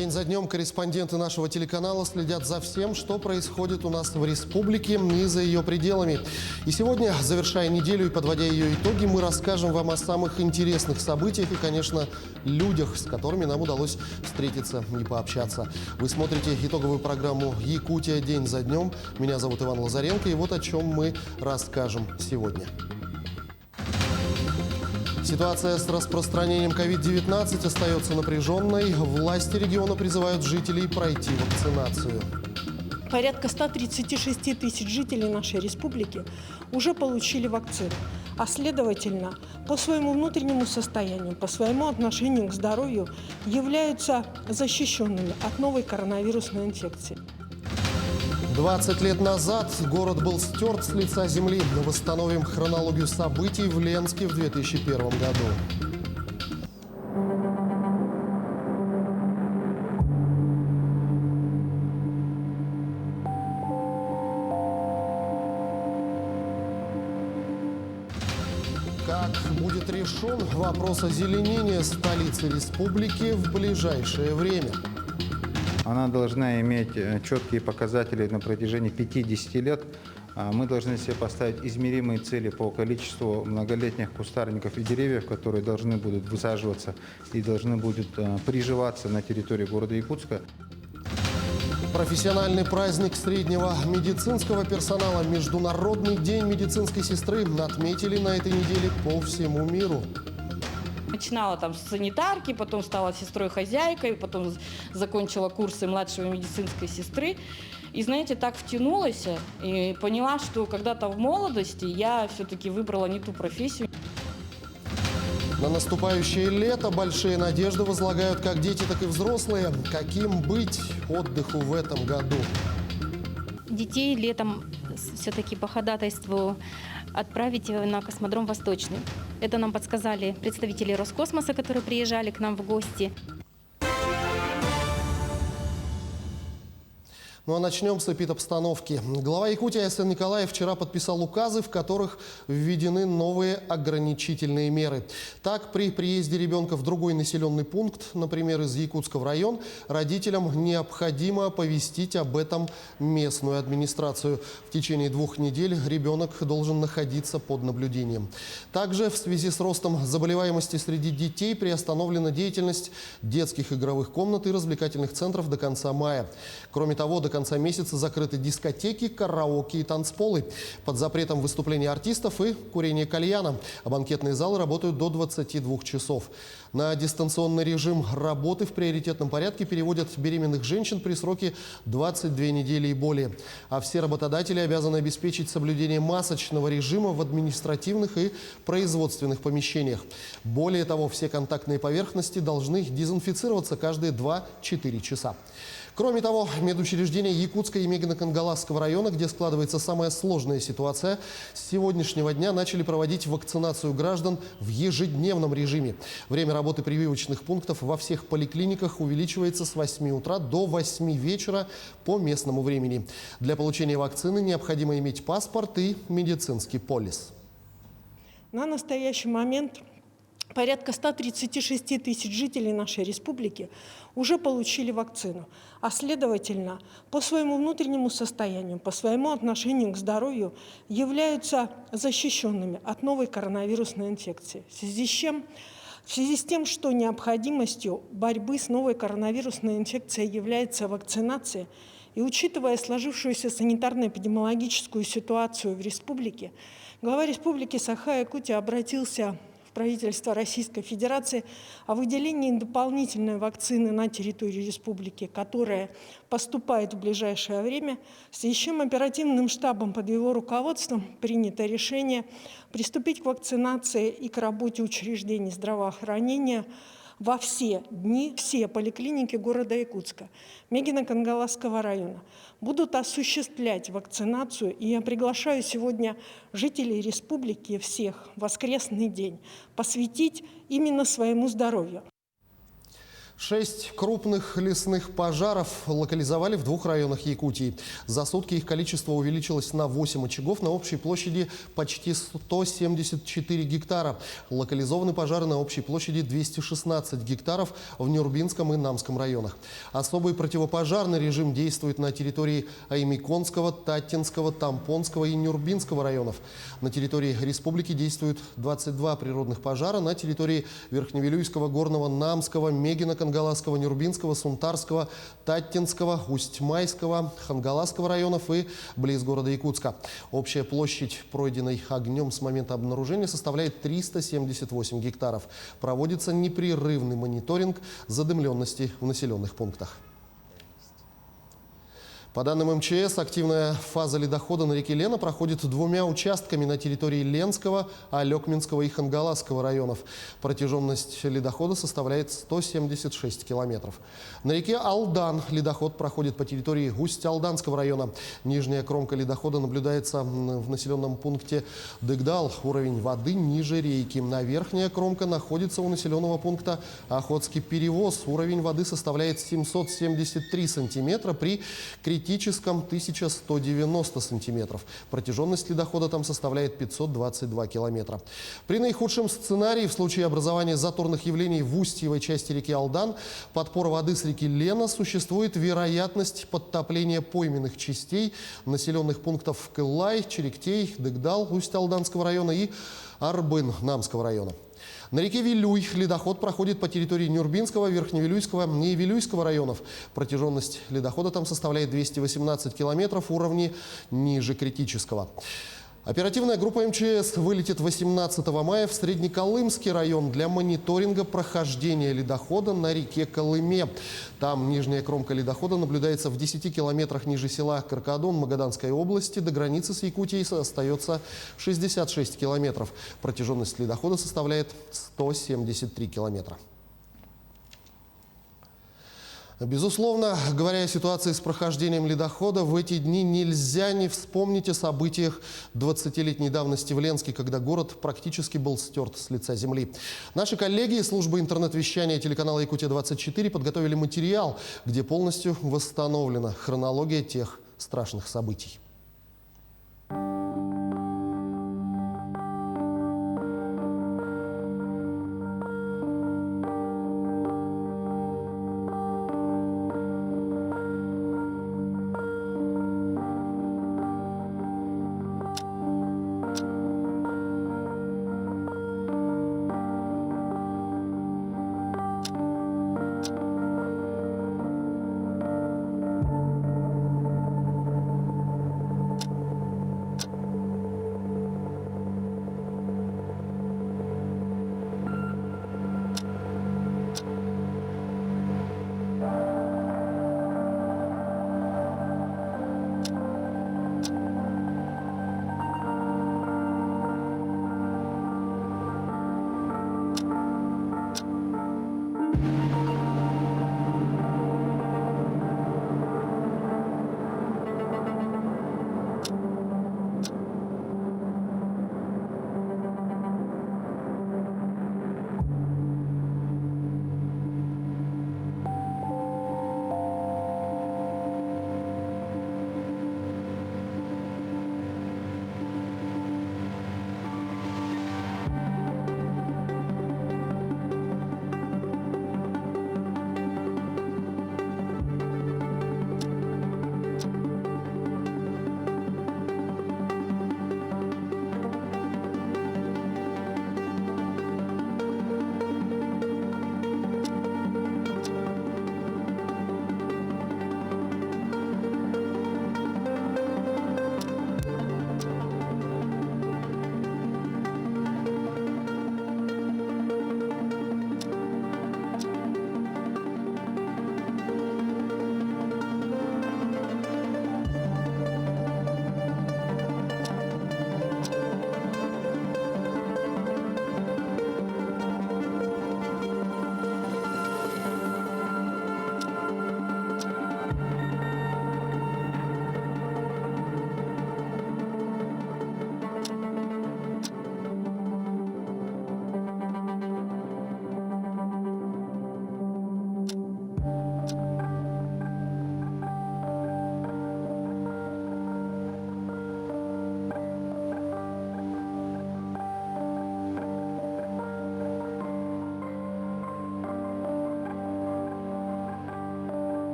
День за днем корреспонденты нашего телеканала следят за всем, что происходит у нас в республике и за ее пределами. И сегодня, завершая неделю и подводя ее итоги, мы расскажем вам о самых интересных событиях и, конечно, людях, с которыми нам удалось встретиться и пообщаться. Вы смотрите итоговую программу «Якутия. День за днем». Меня зовут Иван Лазаренко, и вот о чем мы расскажем сегодня. Ситуация с распространением COVID-19 остается напряженной. Власти региона призывают жителей пройти вакцинацию. Порядка 136 тысяч жителей нашей республики уже получили вакцину, а следовательно, по своему внутреннему состоянию, по своему отношению к здоровью являются защищенными от новой коронавирусной инфекции. 20 лет назад город был стерт с лица земли. Восстановим хронологию событий в Ленске в 2001 году. Как будет решен вопрос озеленения столицы республики в ближайшее время? Она должна иметь четкие показатели на протяжении 50 лет. Мы должны себе поставить измеримые цели по количеству многолетних кустарников и деревьев, которые должны будут высаживаться и должны будут приживаться на территории города Якутска. Профессиональный праздник среднего медицинского персонала «Международный день медицинской сестры» отметили на этой неделе по всему миру. Начинала там с санитарки, потом стала сестрой-хозяйкой, потом закончила курсы младшей медицинской сестры. И, знаете, так втянулась и поняла, что когда-то в молодости я все-таки выбрала не ту профессию. На наступающее лето большие надежды возлагают как дети, так и взрослые. Каким быть отдыху в этом году? Детей летом все-таки по ходатайству отправить на космодром «Восточный». Это нам подсказали представители Роскосмоса, которые приезжали к нам в гости. Ну а начнем с эпидобстановки. Глава Якутии А.С. Николаев вчера подписал указы, в которых введены новые ограничительные меры. Так, при приезде ребенка в другой населенный пункт, например, из Якутска в район, родителям необходимо оповестить об этом местную администрацию. В течение 2 недель ребенок должен находиться под наблюдением. Также в связи с ростом заболеваемости среди детей приостановлена деятельность детских игровых комнат и развлекательных центров до конца мая. Кроме того, до конца месяца закрыты дискотеки, караоке и танцполы. Под запретом выступления артистов и курения кальяна. А банкетные залы работают до 22 часов. На дистанционный режим работы в приоритетном порядке переводят беременных женщин при сроке 22 недели и более. А все работодатели обязаны обеспечить соблюдение масочного режима в административных и производственных помещениях. Более того, все контактные поверхности должны дезинфицироваться каждые 2-4 часа. Кроме того, медучреждения Якутска и Мегино-Кангаласского района, где складывается самая сложная ситуация, с сегодняшнего дня начали проводить вакцинацию граждан в ежедневном режиме. Время работы прививочных пунктов во всех поликлиниках увеличивается с 8 утра до 8 вечера по местному времени. Для получения вакцины необходимо иметь паспорт и медицинский полис. На настоящий момент порядка 136 тысяч жителей нашей республики уже получили вакцину, а следовательно, по своему внутреннему состоянию, по своему отношению к здоровью являются защищенными от новой коронавирусной инфекции. В связи с тем, что необходимостью борьбы с новой коронавирусной инфекцией является вакцинация, и учитывая сложившуюся санитарно-эпидемиологическую ситуацию в республике, глава республики Саха-Якутия обратился в правительство Российской Федерации о выделении дополнительной вакцины на территорию республики, которая поступает в ближайшее время. С Ищем оперативным штабом под его руководством принято решение приступить к вакцинации и к работе учреждений здравоохранения во все дни, все поликлиники города Якутска, Мегино-Кангаласского района будут осуществлять вакцинацию. И я приглашаю сегодня жителей республики всех воскресный день посвятить именно своему здоровью. 6 крупных лесных пожаров локализовали в 2 районах Якутии. За сутки их количество увеличилось на 8 очагов на общей площади почти 174 гектара. Локализованы пожары на общей площади 216 гектаров в Нюрбинском и Намском районах. Особый противопожарный режим действует на территории Аймиконского, Таттинского, Тампонского и Нюрбинского районов. На территории республики действуют 22 природных пожара. На территории Верхневилюйского, Горного, Намского, Мегина, Хангаласского, Нюрбинского, Сунтарского, Таттинского, Усть-Майского, Хангаласского районов и близ города Якутска. Общая площадь, пройденной огнем с момента обнаружения, составляет 378 гектаров. Проводится непрерывный мониторинг задымленности в населенных пунктах. По данным МЧС, активная фаза ледохода на реке Лена проходит 2 участками на территории Ленского, Алекминского и Хангаласского районов. Протяженность ледохода составляет 176 километров. На реке Алдан ледоход проходит по территории Усть-Алданского района. Нижняя кромка ледохода наблюдается в населенном пункте Дыгдал. Уровень воды ниже рейки. А верхняя кромка находится у населенного пункта Охотский перевоз. Уровень воды составляет 773 сантиметра при критическом 1190 сантиметров. Протяженность ледохода там составляет 522 километра. При наихудшем сценарии, в случае образования заторных явлений в устьевой части реки Алдан, подпор воды с реки Лена, существует вероятность подтопления пойменных частей населенных пунктов Кылай, Черектей, Дыгдал Усть-Алданского района и Арбын Намского района. На реке Вилюй ледоход проходит по территории Нюрбинского, Верхневилюйского и Вилюйского районов. Протяженность ледохода там составляет 218 километров, уровни ниже критического. Оперативная группа МЧС вылетит 18 мая в Среднеколымский район для мониторинга прохождения ледохода на реке Колыме. Там нижняя кромка ледохода наблюдается в 10 километрах ниже села Каркадон Магаданской области. До границы с Якутией остается 66 километров. Протяженность ледохода составляет 173 километра. Безусловно, говоря о ситуации с прохождением ледохода, в эти дни нельзя не вспомнить о событиях 20-летней давности в Ленске, когда город практически был стерт с лица земли. Наши коллеги из службы интернет-вещания телеканала «Якутия-24» подготовили материал, где полностью восстановлена хронология тех страшных событий.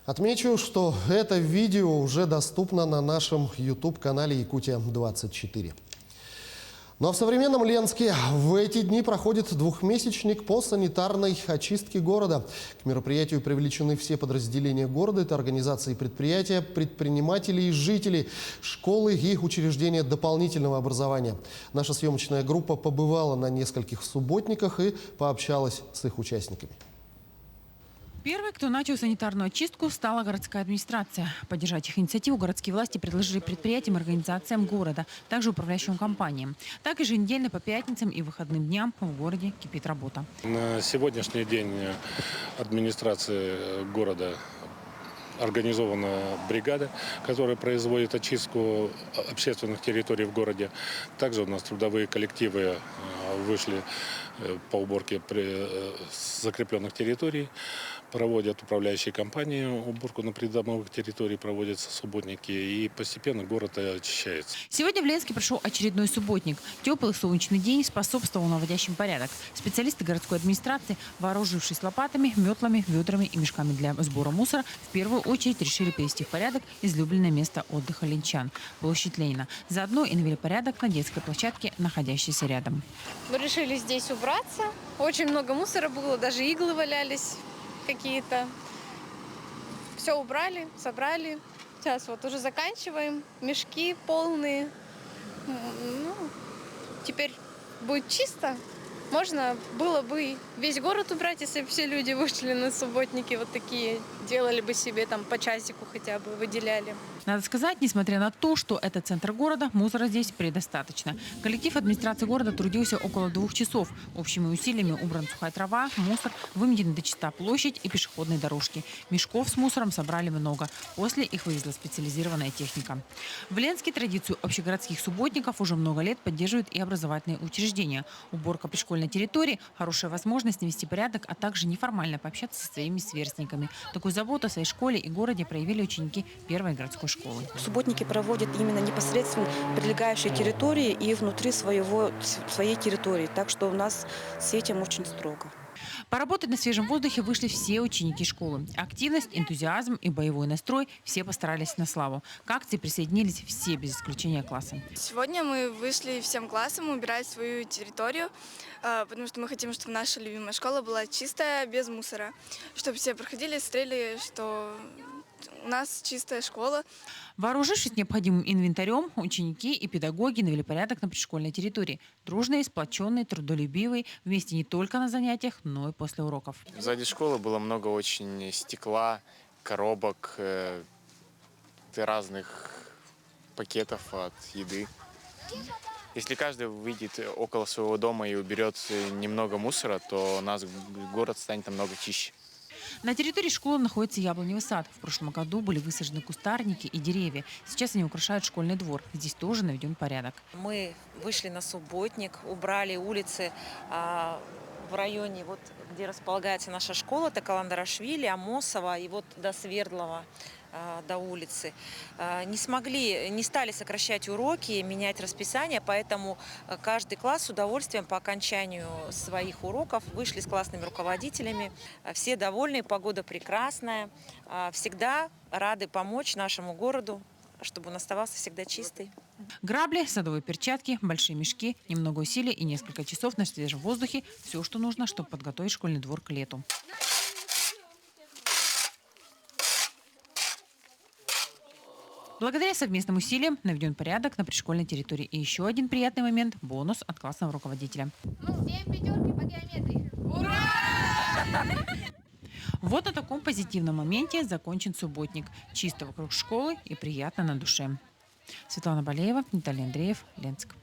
Отмечу, что это видео уже доступно на нашем YouTube-канале «Якутия-24». Ну а в современном Ленске в эти дни проходит двухмесячник по санитарной очистке города. К мероприятию привлечены все подразделения города. Это организации предприятия, предприниматели и жители, школы и учреждения дополнительного образования. Наша съемочная группа побывала на нескольких субботниках и пообщалась с их участниками. Первой, кто начал санитарную очистку, стала городская администрация. Поддержать их инициативу городские власти предложили предприятиям и организациям города, также управляющим компаниям. Так еженедельно по пятницам и выходным дням в городе кипит работа. На сегодняшний день администрация города организована бригада, которая производит очистку общественных территорий в городе. Также у нас трудовые коллективы вышли по уборке закрепленных территорий. Проводят управляющие компании уборку на придомовых территориях, проводятся субботники, и постепенно город очищается. Сегодня в Ленске прошел очередной субботник. Теплый солнечный день способствовал наводящим порядок. Специалисты городской администрации, вооружившись лопатами, метлами, ведрами и мешками для сбора мусора, в первую очередь решили привести в порядок излюбленное место отдыха ленчан – площадь Ленина. Заодно и навели порядок на детской площадке, находящейся рядом. Мы решили здесь убраться. Очень много мусора было, даже иглы валялись какие-то. Все убрали, собрали. Сейчас вот уже заканчиваем. Мешки полные. Ну, теперь будет чисто. Можно было бы весь город убрать, если бы все люди вышли на субботники вот такие. Делали бы себе там по часику хотя бы, выделяли. Надо сказать, несмотря на то, что это центр города, мусора здесь предостаточно. Коллектив администрации города трудился около 2 часов. Общими усилиями убрана сухая трава, мусор, выметена дочиста площадь и пешеходные дорожки. Мешков с мусором собрали много. После их вывезла специализированная техника. В Ленске традицию общегородских субботников уже много лет поддерживают и образовательные учреждения. Уборка пришкольной территории – хорошая возможность навести порядок, а также неформально пообщаться со своими сверстниками. Такую заботу о своей школе и городе проявили ученики первой городской школы. Субботники проводят именно непосредственно прилегающие территории и внутри своей территории. Так что у нас с этим очень строго. Поработать на свежем воздухе вышли все ученики школы. Активность, энтузиазм и боевой настрой все постарались на славу. К акции присоединились все без исключения класса. Сегодня мы вышли всем классом убирать свою территорию, потому что мы хотим, чтобы наша любимая школа была чистая, без мусора. Чтобы все проходили, смотрели, что у нас чистая школа. Вооружившись необходимым инвентарем, ученики и педагоги навели порядок на пришкольной территории. Дружные, сплоченные, трудолюбивые, вместе не только на занятиях, но и после уроков. Сзади школы было много очень стекла, коробок, разных пакетов от еды. Если каждый выйдет около своего дома и уберет немного мусора, то у нас город станет намного чище. На территории школы находится яблоневый сад. В прошлом году были высажены кустарники и деревья. Сейчас они украшают школьный двор. Здесь тоже наведен порядок. Мы вышли на субботник, убрали улицы в районе, вот, где располагается наша школа, это Каландарашвили, Амосова и вот до Свердлова, до улицы. Не стали сокращать уроки, менять расписание, поэтому каждый класс с удовольствием по окончанию своих уроков вышли с классными руководителями. Все довольны, погода прекрасная. Всегда рады помочь нашему городу, чтобы он оставался всегда чистый. Грабли, садовые перчатки, большие мешки, немного усилий и несколько часов на свежем воздухе – все, что нужно, чтобы подготовить школьный двор к лету. Благодаря совместным усилиям наведен порядок на пришкольной территории. И еще один приятный момент – бонус от классного руководителя. Всем пятерки по геометрии. Ура! Вот на таком позитивном моменте закончен субботник. Чисто вокруг школы и приятно на душе. Светлана Балеева, Виталий Андреев, Ленск.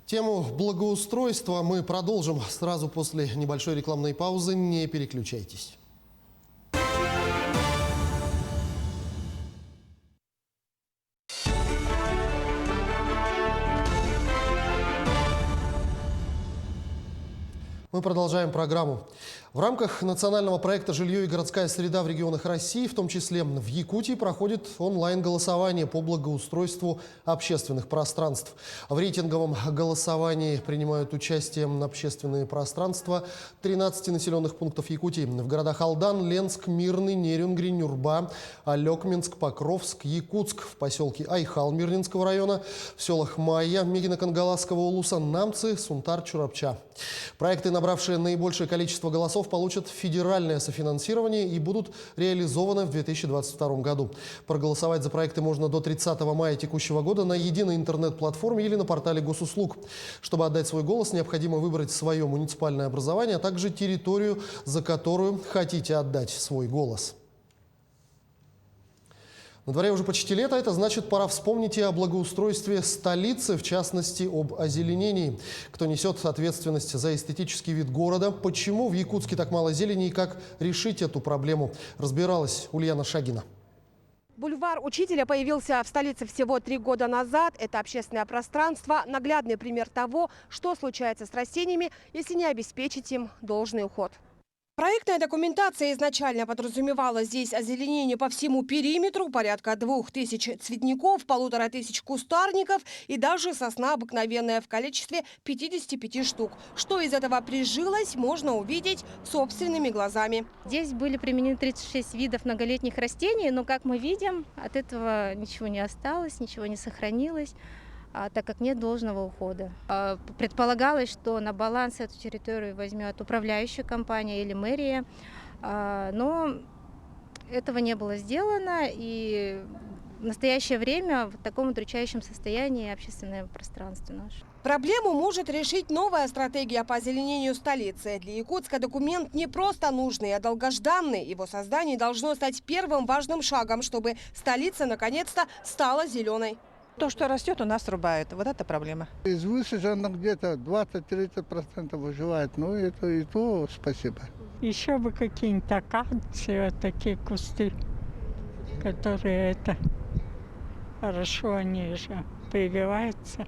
Тему благоустройства мы продолжим сразу после небольшой рекламной паузы. Не переключайтесь. Мы продолжаем программу. В рамках национального проекта «Жилье и городская среда в регионах России», в том числе в Якутии, проходит онлайн-голосование по благоустройству общественных пространств. В рейтинговом голосовании принимают участие общественные пространства 13 населенных пунктов Якутии. В городах Алдан, Ленск, Мирный, Нерюнгри, Нюрба, Алекминск, Покровск, Якутск, в поселке Айхал Мирнинского района, в селах Майя, Мегино-Кангаласского улуса, Намцы, Сунтар, Чурапча. Проекты, набравшие наибольшее количество голосов, получат федеральное софинансирование и будут реализованы в 2022 году. Проголосовать за проекты можно до 30 мая текущего года на единой интернет-платформе или на портале госуслуг. Чтобы отдать свой голос, необходимо выбрать свое муниципальное образование, а также территорию, за которую хотите отдать свой голос. На дворе уже почти лето, это значит, пора вспомнить и о благоустройстве столицы, в частности, об озеленении. Кто несет ответственность за эстетический вид города, почему в Якутске так мало зелени и как решить эту проблему, разбиралась Ульяна Шагина. Бульвар Учителя появился в столице всего 3 года назад. Это общественное пространство – наглядный пример того, что случается с растениями, если не обеспечить им должный уход. Проектная документация изначально подразумевала здесь озеленение по всему периметру, порядка 2000 цветников, 1500 кустарников и даже сосна обыкновенная в количестве 55 штук. Что из этого прижилось, можно увидеть собственными глазами. Здесь были применены 36 видов многолетних растений, но, как мы видим, от этого ничего не осталось, ничего не сохранилось, так как нет должного ухода. Предполагалось, что на баланс эту территорию возьмет управляющая компания или мэрия, но этого не было сделано, и в настоящее время в таком удручающем состоянии общественное пространство наше. Проблему может решить новая стратегия по озеленению столицы. Для Якутска документ не просто нужный, а долгожданный. Его создание должно стать первым важным шагом, чтобы столица наконец-то стала зеленой. То, что растет, у нас срубают. Вот это проблема. Из высаженных где-то 20-30% выживает. Ну, это и то спасибо. Еще бы какие-нибудь акации, вот такие кусты, которые хорошо, они же прививаются.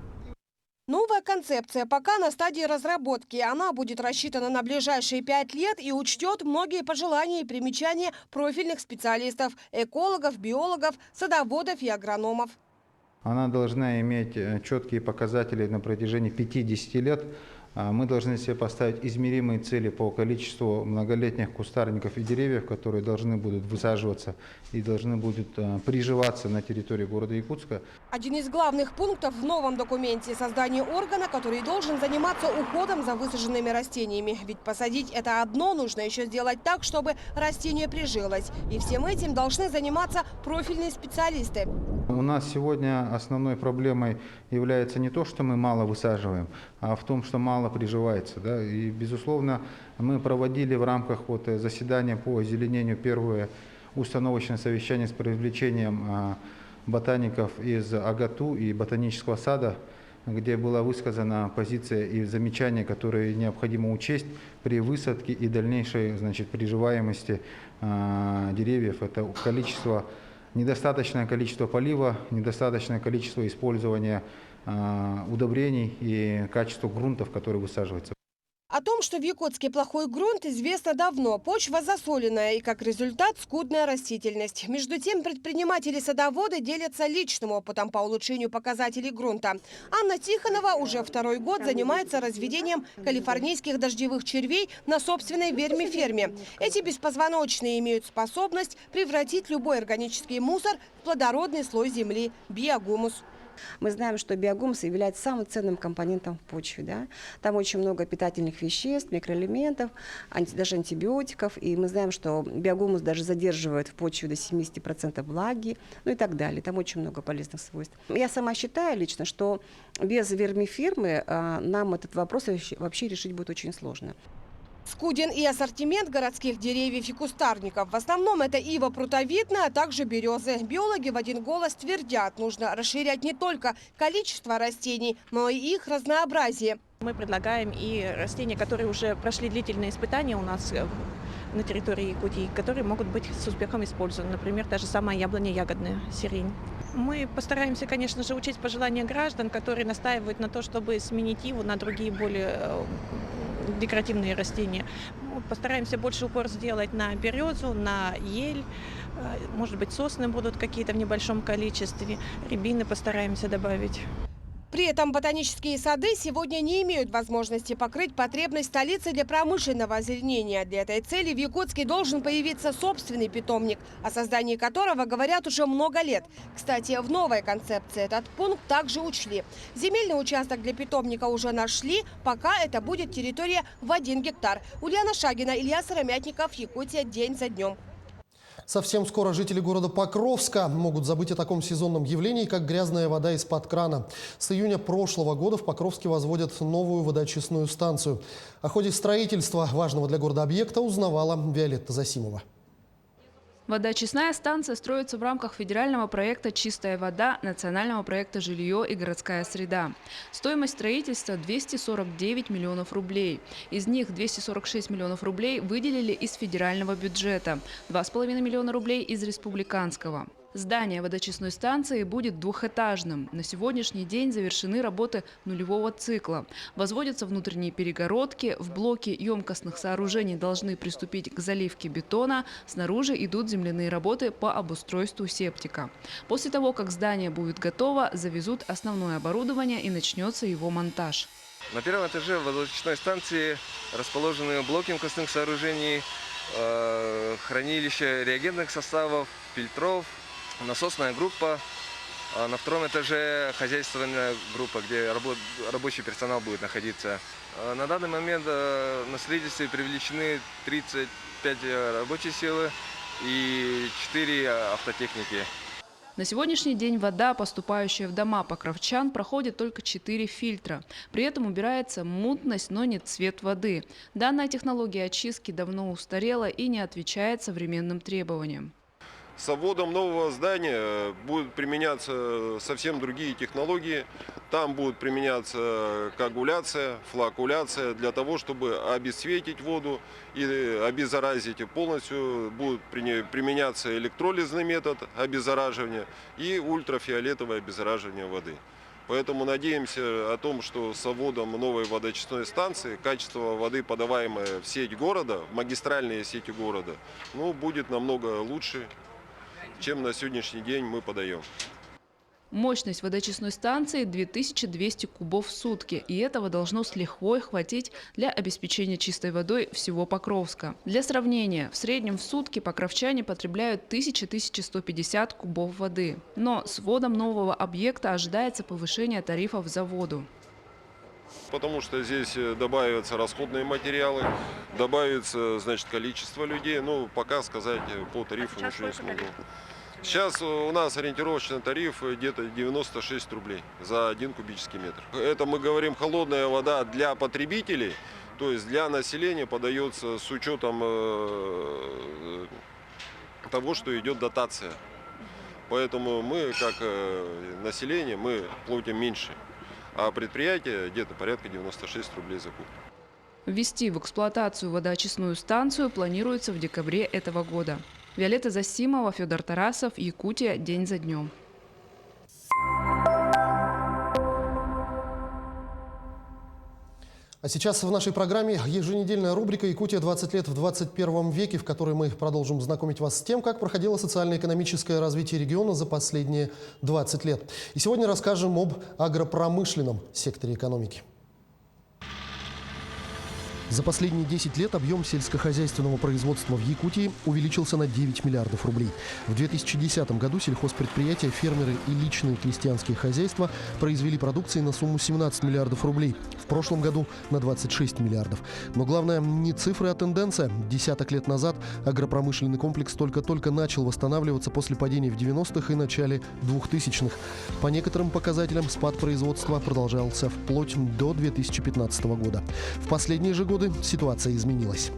Новая концепция пока на стадии разработки. Она будет рассчитана на ближайшие 5 лет и учтет многие пожелания и примечания профильных специалистов – экологов, биологов, садоводов и агрономов. Она должна иметь четкие показатели на протяжении 50 лет. Мы должны себе поставить измеримые цели по количеству многолетних кустарников и деревьев, которые должны будут высаживаться и должны будут приживаться на территории города Якутска. Один из главных пунктов в новом документе – создание органа, который должен заниматься уходом за высаженными растениями. Ведь посадить это одно, нужно еще сделать так, чтобы растение прижилось. И всем этим должны заниматься профильные специалисты. У нас сегодня основной проблемой является не то, что мы мало высаживаем, а в том, что мало приживается. Да? И, безусловно, мы проводили в рамках заседания по озеленению первое установочное совещание с привлечением ботаников из АГАТУ и ботанического сада, где была высказана позиция и замечания, которые необходимо учесть при высадке и дальнейшей, приживаемости деревьев. Это недостаточное количество полива, недостаточное количество использования удобрений и качество грунтов, которые высаживаются. О том, что в Якутске плохой грунт, известно давно. Почва засоленная и, как результат, скудная растительность. Между тем, предприниматели-садоводы делятся личным опытом по улучшению показателей грунта. Анна Тихонова уже 2-й год занимается разведением калифорнийских дождевых червей на собственной вермиферме. Эти беспозвоночные имеют способность превратить любой органический мусор в плодородный слой земли – биогумус. Мы знаем, что биогумус является самым ценным компонентом в почве. Да? Там очень много питательных веществ, микроэлементов, даже антибиотиков. И мы знаем, что биогумус даже задерживает в почве до 70% влаги, ну и так далее. Там очень много полезных свойств. Я сама считаю лично, что без вермифермы нам этот вопрос вообще решить будет очень сложно. Скуден и ассортимент городских деревьев и кустарников. В основном это ива прутовидная, а также березы. Биологи в один голос твердят, нужно расширять не только количество растений, но и их разнообразие. Мы предлагаем и растения, которые уже прошли длительные испытания у нас на территории Якутии, которые могут быть с успехом использованы. Например, та же самая яблоня ягодная, сирень. Мы постараемся, конечно же, учесть пожелания граждан, которые настаивают на то, чтобы сменить иву на другие более декоративные растения. Постараемся больше упор сделать на березу, на ель. Может быть, сосны будут какие-то в небольшом количестве. Рябины постараемся добавить. При этом ботанические сады сегодня не имеют возможности покрыть потребность столицы для промышленного озеленения. Для этой цели в Якутске должен появиться собственный питомник, о создании которого говорят уже много лет. Кстати, в новой концепции этот пункт также учли. Земельный участок для питомника уже нашли, пока это будет территория в 1 гектар. Ульяна Шагина, Илья Сыромятников, Якутия, день за днем. Совсем скоро жители города Покровска могут забыть о таком сезонном явлении, как грязная вода из-под крана. С июня прошлого года в Покровске возводят новую водоочистную станцию. О ходе строительства важного для города объекта узнавала Виолетта Засимова. Водоочистная станция строится в рамках федерального проекта «Чистая вода» национального проекта «Жилье и городская среда». Стоимость строительства – 249 миллионов рублей. Из них 246 миллионов рублей выделили из федерального бюджета, 2,5 миллиона рублей из республиканского. Здание водоочистной станции будет двухэтажным. На сегодняшний день завершены работы нулевого цикла. Возводятся внутренние перегородки, в блоке емкостных сооружений должны приступить к заливке бетона, снаружи идут земляные работы по обустройству септика. После того, как здание будет готово, завезут основное оборудование и начнется его монтаж. На первом этаже водоочистной станции расположены блоки емкостных сооружений, хранилище реагентных составов, фильтров, насосная группа, а на втором этаже хозяйственная группа, где рабочий персонал будет находиться. На данный момент на строительстве привлечены 35 рабочей силы и 4 автотехники. На сегодняшний день вода, поступающая в дома покровчан, проходит только 4 фильтра. При этом убирается мутность, но не цвет воды. Данная технология очистки давно устарела и не отвечает современным требованиям. С вводом нового здания будут применяться совсем другие технологии. Там будет применяться коагуляция, флокуляция для того, чтобы обесцветить воду и обеззаразить полностью. Будет применяться электролизный метод обеззараживания и ультрафиолетовое обеззараживание воды. Поэтому надеемся о том, что с вводом новой водоочистной станции качество воды, подаваемой в сеть города, в магистральные сети города, будет намного лучше, чем на сегодняшний день мы подаем. Мощность водоочистной станции – 2200 кубов в сутки, и этого должно с лихвой хватить для обеспечения чистой водой всего Покровска. Для сравнения, в среднем в сутки покровчане потребляют 1000-1150 кубов воды. Но с вводом нового объекта ожидается повышение тарифов за воду. Потому что здесь добавятся расходные материалы, добавится, количество людей. Пока сказать по тарифу ничего не смогу. Сейчас у нас ориентировочный тариф где-то 96 рублей за 1 кубический метр. Это мы говорим холодная вода для потребителей, то есть для населения подается с учетом того, что идет дотация. Поэтому мы, как население, мы платим меньше. А предприятие где-то порядка 96 рублей за куб. Ввести в эксплуатацию водоочистную станцию планируется в декабре этого года. Виолетта Засимова, Федор Тарасов, Якутия, день за днем. А сейчас в нашей программе еженедельная рубрика «Якутия 20 лет в 21 веке», в которой мы продолжим знакомить вас с тем, как проходило социально-экономическое развитие региона за последние 20 лет. И сегодня расскажем об агропромышленном секторе экономики. За последние 10 лет объем сельскохозяйственного производства в Якутии увеличился на 9 миллиардов рублей. В 2010 году сельхозпредприятия, фермеры и личные крестьянские хозяйства произвели продукции на сумму 17 миллиардов рублей. В прошлом году на 26 миллиардов. Но главное не цифры, а тенденция. Десяток лет назад агропромышленный комплекс только-только начал восстанавливаться после падения в 90-х и начале 2000-х. По некоторым показателям спад производства продолжался вплоть до 2015 года. В последние же годы ситуация изменилась.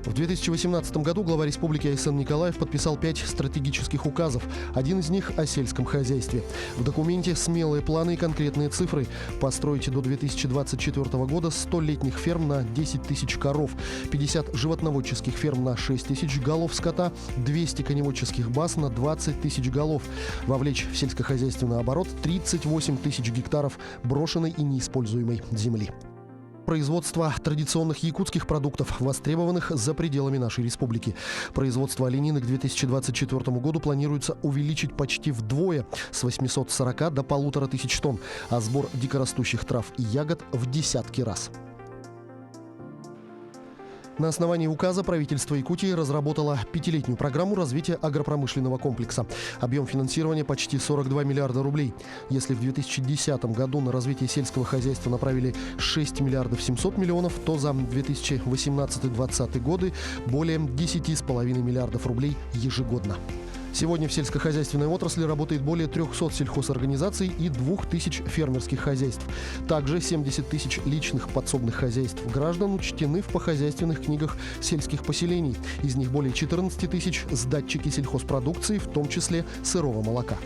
В 2018 году глава республики Айсен Николаев подписал 5 стратегических указов. Один из них о сельском хозяйстве. В документе смелые планы и конкретные цифры. Построить до 2024 года 100-летних ферм на 10 тысяч коров, 50 животноводческих ферм на 6 тысяч голов скота, 200 коневодческих баз на 20 тысяч голов. Вовлечь в сельскохозяйственный оборот 38 тысяч гектаров брошенной и неиспользуемой земли. производства традиционных якутских продуктов, востребованных за пределами нашей республики. Производство оленины к 2024 году планируется увеличить почти вдвое, с 840 до 1500 тонн, а сбор дикорастущих трав и ягод в десятки раз. На основании указа правительство Якутии разработало 5-летнюю программу развития агропромышленного комплекса. Объем финансирования почти 42 миллиарда рублей. если в 2010 году на развитие сельского хозяйства направили 6 миллиардов 700 миллионов, то за 2018-2020 годы более 10,5 миллиардов рублей ежегодно. Сегодня в сельскохозяйственной отрасли работает более 300 сельхозорганизаций и 2000 фермерских хозяйств. Также 70 тысяч личных подсобных хозяйств граждан учтены в похозяйственных книгах сельских поселений. Из них более 14 тысяч – сдатчики сельхозпродукции, в том числе сырого молока.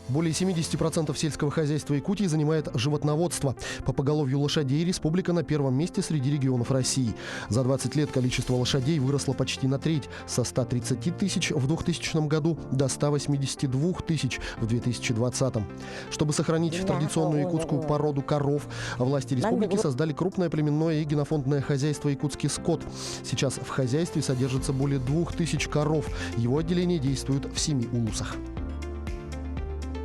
Более 70% сельского хозяйства Якутии занимает животноводство. По поголовью лошадей республика на первом месте среди регионов России. За 20 лет количество лошадей выросло почти на треть – со 130 тысяч в 2000 году до 182 тысяч в 2020. Чтобы сохранить традиционную якутскую породу коров, власти республики создали крупное племенное и генофондное хозяйство «Якутский скот». Сейчас в хозяйстве содержится более 2000 коров. Его отделение действует в 7 улусах.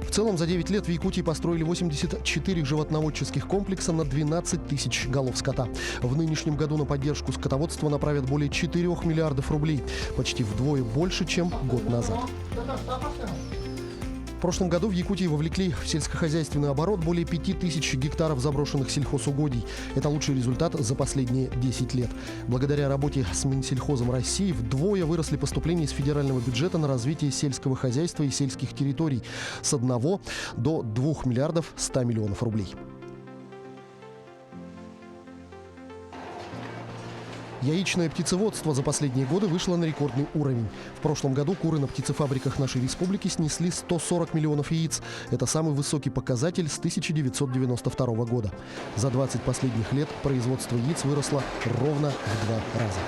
В целом за 9 лет в Якутии построили 84 животноводческих комплекса на 12 тысяч голов скота. В нынешнем году на поддержку скотоводства направят более 4 миллиардов рублей, почти вдвое больше, чем год назад. В прошлом году в Якутии вовлекли в сельскохозяйственный оборот более 5000 гектаров заброшенных сельхозугодий. Это лучший результат за последние 10 лет. Благодаря работе с Минсельхозом России вдвое выросли поступления из федерального бюджета на развитие сельского хозяйства и сельских территорий с 1 до 2 миллиардов 100 миллионов рублей. Яичное птицеводство за последние годы вышло на рекордный уровень. В прошлом году куры на птицефабриках нашей республики снесли 140 миллионов яиц. Это самый высокий показатель с 1992 года. За 20 последних лет производство яиц выросло ровно в 2 раза.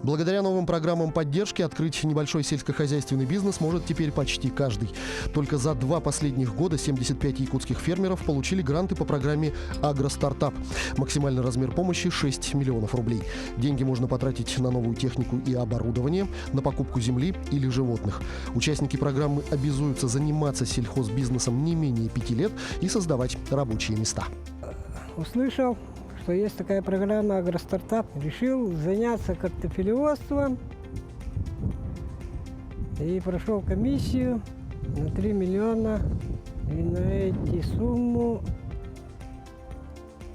Благодаря новым программам поддержки открыть небольшой сельскохозяйственный бизнес может теперь почти каждый. Только за 2 последних года 75 якутских фермеров получили гранты по программе «Агростартап». Максимальный размер помощи – 6 миллионов рублей. Деньги можно потратить на новую технику и оборудование, на покупку земли или животных. Участники программы обязуются заниматься сельхозбизнесом не менее 5 лет и создавать рабочие места. Услышал, что есть такая программа «Агростартап». Решил заняться картофелеводством и прошел комиссию на 3 миллиона. И на эти сумму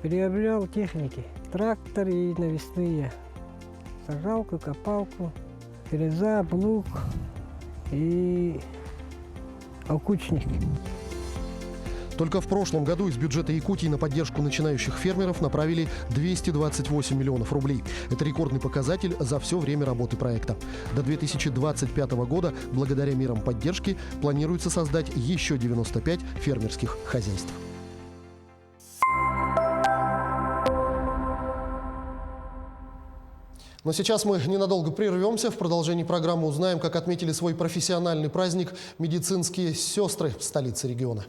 приобрел техники. Трактор и навесные. Сажалку, копалку, фреза, плуг и окучник. Только в прошлом году из бюджета Якутии на поддержку начинающих фермеров направили 228 миллионов рублей. Это рекордный показатель за все время работы проекта. До 2025 года, благодаря мерам поддержки, планируется создать еще 95 фермерских хозяйств. Но сейчас мы ненадолго прервемся. В продолжении программы узнаем, как отметили свой профессиональный праздник медицинские сестры в столице региона.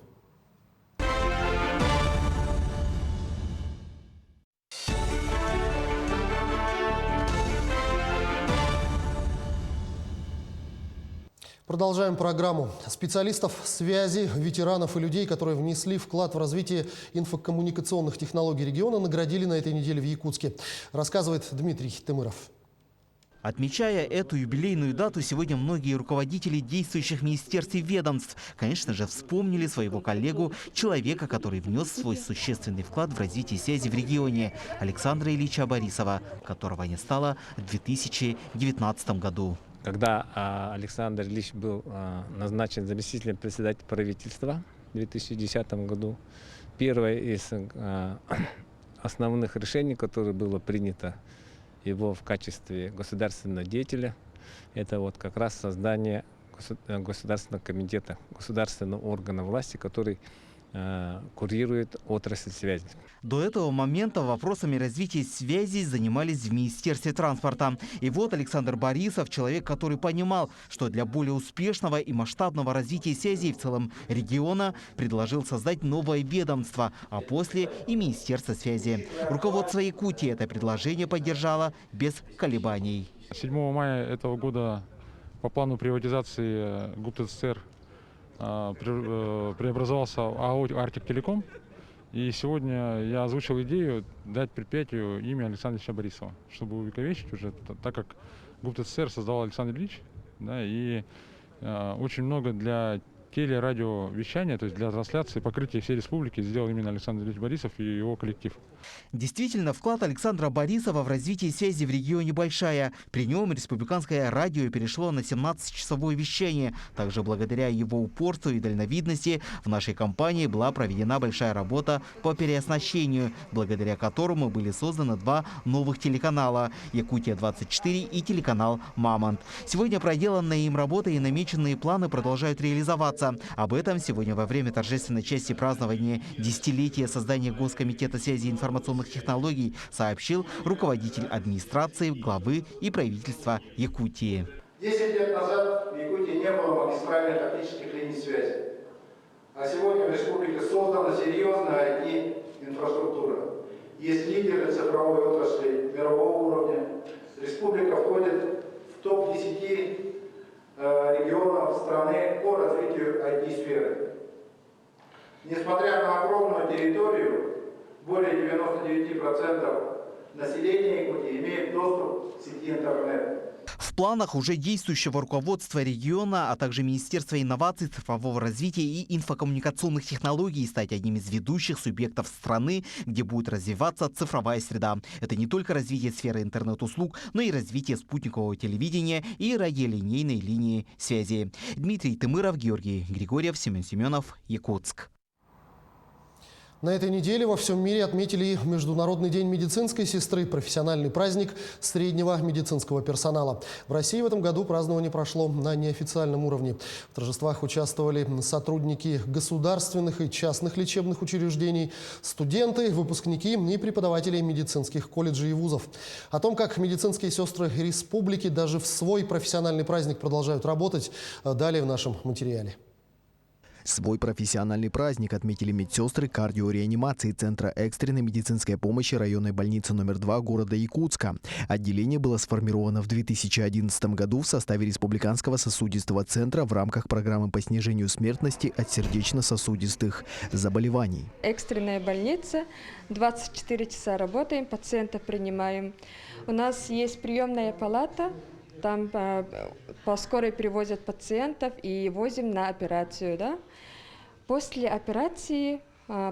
Продолжаем программу. Специалистов связи, ветеранов и людей, которые внесли вклад в развитие инфокоммуникационных технологий региона, наградили на этой неделе в Якутске. Рассказывает Дмитрий Тымыров. Отмечая эту юбилейную дату, сегодня многие руководители действующих министерств и ведомств, конечно же, вспомнили своего коллегу, человека, который внес свой существенный вклад в развитие связи в регионе, Александра Ильича Борисова, которого не стало в 2019 году. Когда Александр Ильич был назначен заместителем председателя правительства в 2010 году, первое из основных решений, которое было принято его в качестве государственного деятеля, это вот как раз создание Государственного комитета, государственного органа власти, который курирует отрасль связи. До этого момента вопросами развития связей занимались в Министерстве транспорта. И вот Александр Борисов, человек, который понимал, что для более успешного и масштабного развития связей в целом региона предложил создать новое ведомство, а после и Министерство связи. Руководство Якутии это предложение поддержало без колебаний. 7 мая этого года по плану приватизации ГУП ТССР преобразовался АО «Арктик Телеком». И сегодня я озвучил идею дать предприятию имя Александра Ильича Борисова, чтобы увековечить уже, так как ГУП ТССР создал Александр Ильич, да, и очень много для телерадиовещания, то есть для трансляции, покрытия всей республики сделал именно Александр Ильич Борисов и его коллектив. Действительно, вклад Александра Борисова в развитие связи в регионе большая. При нем республиканское радио перешло на 17-часовое вещание. Также благодаря его упорству и дальновидности в нашей компании была проведена большая работа по переоснащению, благодаря которому были созданы 2 новых телеканала – «Якутия-24» и телеканал «Мамонт». Сегодня проделанная им работа и намеченные планы продолжают реализоваться. Об этом сегодня во время торжественной части празднования десятилетия создания Госкомитета связи и информационных технологий сообщил руководитель администрации, главы и правительства Якутии. 10 лет назад в Якутии не было магистральных оптических линий связи. А сегодня в республике создана серьезная IT-инфраструктура. Есть лидеры цифровой отрасли мирового уровня. Республика входит в топ-10 регионов страны по развитию IT-сферы. Несмотря на огромную территорию, более 99% населения Якутии имеет доступ к сети интернет. В планах уже действующего руководства региона, а также Министерства инноваций, цифрового развития и инфокоммуникационных технологий стать одним из ведущих субъектов страны, где будет развиваться цифровая среда. Это не только развитие сферы интернет-услуг, но и развитие спутникового телевидения и радиолинейной линии связи. Дмитрий Тымыров, Георгий Григорьев, Семен Семенов, Якутск. На этой неделе во всем мире отметили Международный день медицинской сестры, профессиональный праздник среднего медицинского персонала. В России в этом году празднование прошло на неофициальном уровне. В торжествах участвовали сотрудники государственных и частных лечебных учреждений, студенты, выпускники и преподаватели медицинских колледжей и вузов. О том, как медицинские сестры республики даже в свой профессиональный праздник продолжают работать, далее в нашем материале. Свой профессиональный праздник отметили медсестры кардиореанимации Центра экстренной медицинской помощи районной больницы номер 2 города Якутска. Отделение было сформировано в 2011 году в составе Республиканского сосудистого центра в рамках программы по снижению смертности от сердечно-сосудистых заболеваний. Экстренная больница, 24 часа работаем, пациентов принимаем. У нас есть приемная палата. Там по скорой привозят пациентов и возим на операцию. Да? После операции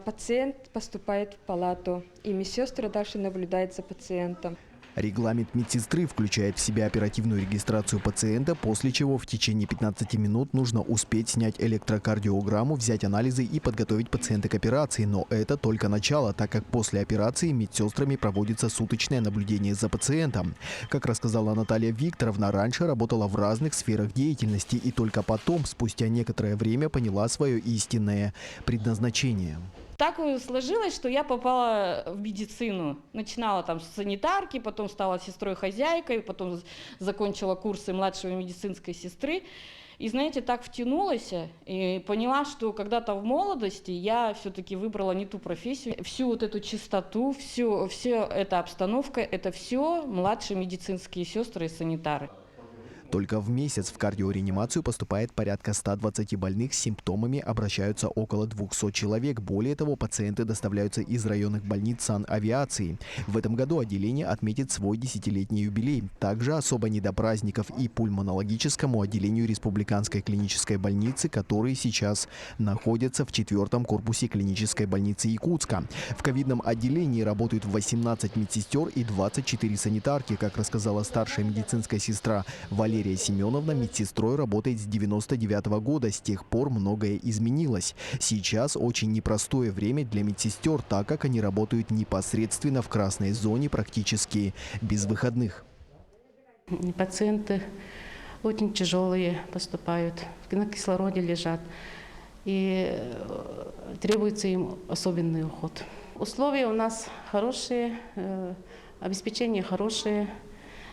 пациент поступает в палату, и медсестра дальше наблюдает за пациентом. Регламент медсестры включает в себя оперативную регистрацию пациента, после чего в течение 15 минут нужно успеть снять электрокардиограмму, взять анализы и подготовить пациента к операции. Но это только начало, так как после операции медсестрами проводится суточное наблюдение за пациентом. Как рассказала Наталья Викторовна, раньше работала в разных сферах деятельности и только потом, спустя некоторое время, поняла свое истинное предназначение. Так сложилось, что я попала в медицину. Начинала там с санитарки, потом стала сестрой-хозяйкой, потом закончила курсы младшей медицинской сестры. И, знаете, так втянулась и поняла, что когда-то в молодости я все-таки выбрала не ту профессию. Всю вот эту чистоту, всю эта обстановка, это все младшие медицинские сестры и санитары. Только в месяц в кардиореанимацию поступает порядка 120 больных с симптомами, обращаются около 200 человек. Более того, пациенты доставляются из районных больниц санавиации. В этом году отделение отметит свой 10-летний юбилей. Также особо не до праздников и пульмонологическому отделению Республиканской клинической больницы, которые сейчас находятся в 4-м корпусе клинической больницы Якутска. В ковидном отделении работают 18 медсестер и 24 санитарки, как рассказала старшая медицинская сестра Валерия Семеновна. Медсестрой работает с 1999 года. С тех пор многое изменилось. Сейчас очень непростое время для медсестер, так как они работают непосредственно в красной зоне практически без выходных. Пациенты очень тяжелые поступают, на кислороде лежат. и требуется им особенный уход. Условия у нас хорошие, обеспечение хорошее,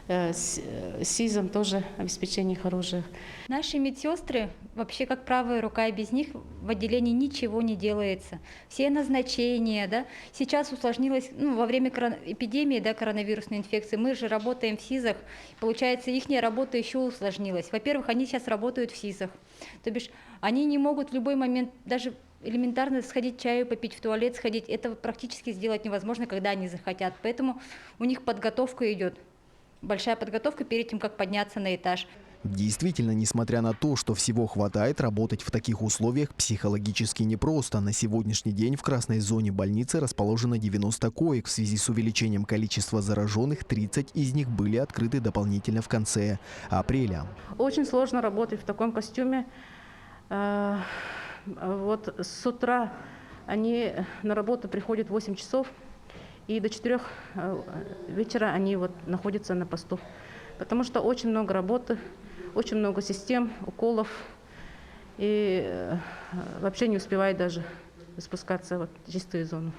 с СИЗом тоже обеспечение хорошее. Наши медсестры вообще как правая рука, и без них в отделении ничего не делается. Все назначения, да, сейчас усложнилось, во время эпидемии, да, коронавирусной инфекции, мы же работаем в СИЗах, получается, их работа еще усложнилась. Во-первых, они сейчас работают в СИЗах, то бишь они не могут в любой момент даже элементарно сходить чаю попить, в туалет сходить, это практически сделать невозможно, когда они захотят, поэтому у них подготовка идет. Большая подготовка перед тем, как подняться на этаж. Действительно, несмотря на то, что всего хватает, работать в таких условиях психологически непросто. На сегодняшний день в красной зоне больницы расположено 90 коек. В связи с увеличением количества зараженных, 30 из них были открыты дополнительно в конце апреля. Очень сложно работать в таком костюме. Вот с утра они на работу приходят в 8 часов. И до 4 вечера они находятся на посту. Потому что очень много работы, очень много систем, уколов. И вообще не успевает даже спускаться в чистую зону.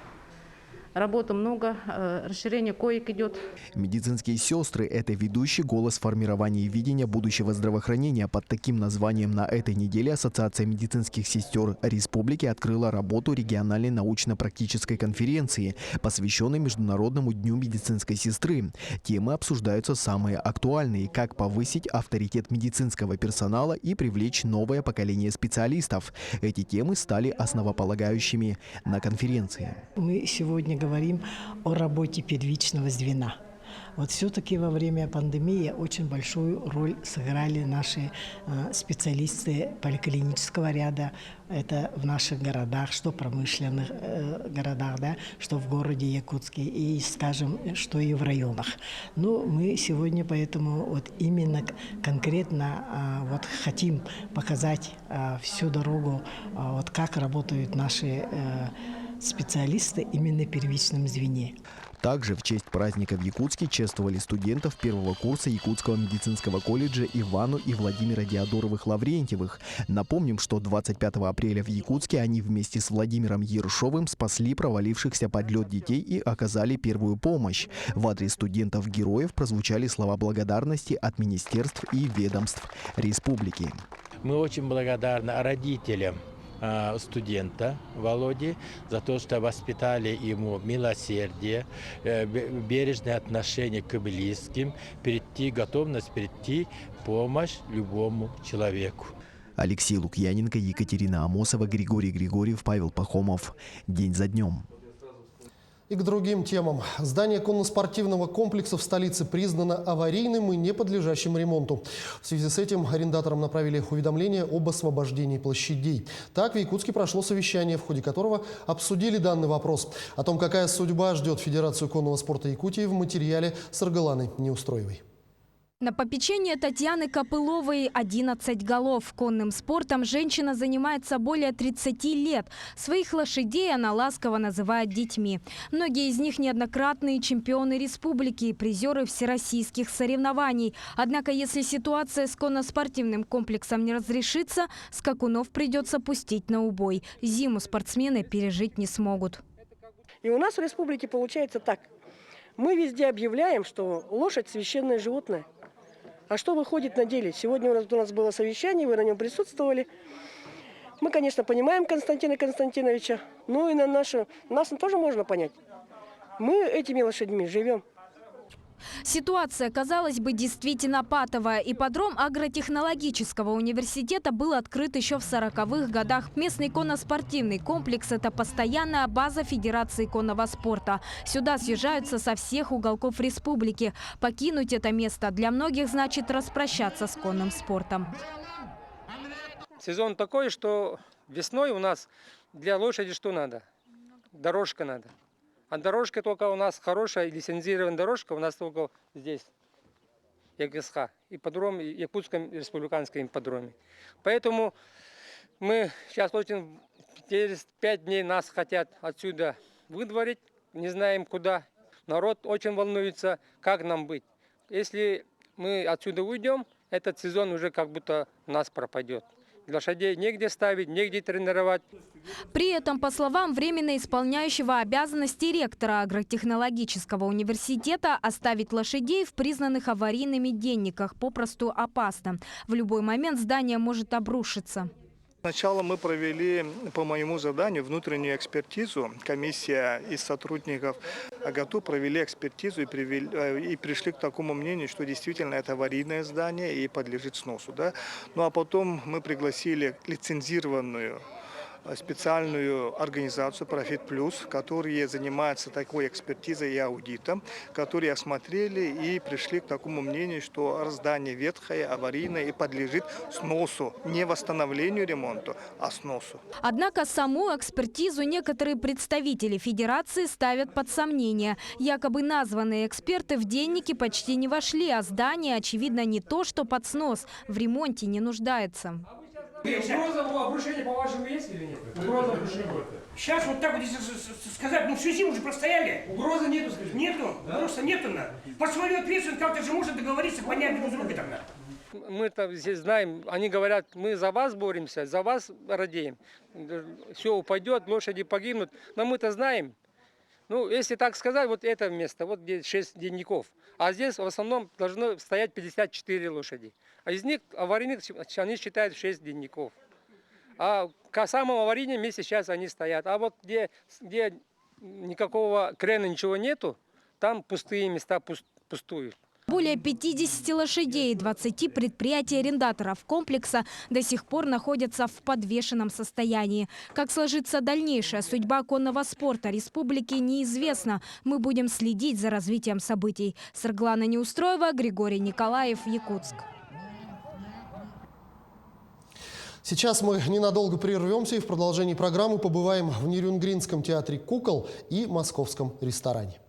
Работы много, расширение коек идет. Медицинские сестры – это ведущий голос формирования видения будущего здравоохранения. Под таким названием на этой неделе Ассоциация медицинских сестер Республики открыла работу региональной научно-практической конференции, посвященной Международному дню медицинской сестры. Темы обсуждаются самые актуальные – как повысить авторитет медицинского персонала и привлечь новое поколение специалистов. Эти темы стали основополагающими на конференции. Мы сегодня говорим о работе первичного звена. Вот все-таки во время пандемии очень большую роль сыграли наши специалисты поликлинического ряда. Это в наших городах, что в промышленных городах, да, что в городе Якутске и, скажем, что и в районах. Но мы сегодня поэтому именно конкретно хотим показать всю дорогу, как работают наши специалисты именно в первичном звене. Также в честь праздника в Якутске чествовали студентов первого курса Якутского медицинского колледжа Ивану и Владимира Диадоровых-Лаврентьевых. Напомним, что 25 апреля в Якутске они вместе с Владимиром Ершовым спасли провалившихся под лед детей и оказали первую помощь. В адрес студентов-героев прозвучали слова благодарности от министерств и ведомств республики. Мы очень благодарны родителям студента Володи за то, что воспитали ему милосердие, бережное отношение к близким, готовность прийти помощь любому человеку. Алексей Лукьяненко, Екатерина Амосова, Григорий Григорьев, Павел Пахомов. День за днем. И к другим темам. Здание конно-спортивного комплекса в столице признано аварийным и не подлежащим ремонту. В связи с этим арендаторам направили уведомление об освобождении площадей. Так в Якутске прошло совещание, в ходе которого обсудили данный вопрос. О том, какая судьба ждет Федерацию конного спорта Якутии, в материале с Аргаланой Неустроевой. На попечение Татьяны Копыловой 11 голов. Конным спортом женщина занимается более 30 лет. Своих лошадей она ласково называет детьми. Многие из них неоднократные чемпионы республики и призеры всероссийских соревнований. Однако, если ситуация с конно-спортивным комплексом не разрешится, скакунов придется пустить на убой. Зиму спортсмены пережить не смогут. И у нас в республике получается так. Мы везде объявляем, что лошадь – священное животное. А что выходит на деле? Сегодня у нас было совещание, вы на нем присутствовали. Мы, конечно, понимаем Константина Константиновича, но и нас тоже можно понять. Мы этими лошадьми живем. Ситуация, казалось бы, действительно патовая. Ипподром агротехнологического университета был открыт еще в 40-х годах. Местный конно-спортивный комплекс – это постоянная база Федерации конного спорта. Сюда съезжаются со всех уголков республики. Покинуть это место для многих значит распрощаться с конным спортом. Сезон такой, что весной у нас для лошади что надо? Дорожка надо. А дорожка только у нас хорошая, лицензированная дорожка у нас только здесь, ЯГСХ, ипподром, Якутском республиканском ипподроме. Поэтому мы сейчас через 5 дней нас хотят отсюда выдворить, не знаем куда. Народ очень волнуется, как нам быть. Если мы отсюда уйдем, этот сезон уже как будто у нас пропадет. Лошадей негде ставить, негде тренировать. При этом, по словам временно исполняющего обязанности ректора агротехнологического университета, оставить лошадей в признанных аварийными денниках попросту опасно. В любой момент здание может обрушиться. Сначала мы провели по моему заданию внутреннюю экспертизу. Комиссия из сотрудников АГАТУ провели экспертизу и пришли к такому мнению, что действительно это аварийное здание и подлежит сносу. Да? Ну а потом мы пригласили лицензированную специальную организацию «Профит Плюс», которые занимаются такой экспертизой и аудитом, которые осмотрели и пришли к такому мнению, что здание ветхое, аварийное и подлежит сносу. Не восстановлению, ремонту, а сносу. Однако саму экспертизу некоторые представители федерации ставят под сомнение. Якобы названные эксперты в денники почти не вошли, а здание, очевидно, не то, что под снос, в ремонте не нуждается. Угроза обрушения, по-вашему, есть или нет? Угроза обрушения. Сейчас вот так вот сказать, ну всю зиму уже простояли. Угрозы нету, скажи. Нету, да? Просто нету. По своей ответственности как-то же можно договориться, понять друг с другом там. Мы-то здесь знаем, они говорят, мы за вас боремся, за вас радеем. Все упадет, лошади погибнут. Но мы-то знаем. Ну, если так сказать, вот это место, вот где 6 денников. А здесь в основном должно стоять 54 лошади. А из них аварийных они считают 6 денников. А к самому аварийному месте сейчас они стоят. А вот где никакого крена, ничего нету, там пустые места пустуют. Более 50 лошадей и 20 предприятий-арендаторов комплекса до сих пор находятся в подвешенном состоянии. Как сложится дальнейшая судьба конного спорта республики, неизвестно. Мы будем следить за развитием событий. Сарглана Неустроева, Григорий Николаев, Якутск. Сейчас мы ненадолго прервемся и в продолжении программы побываем в Нерюнгринском театре кукол и московском ресторане.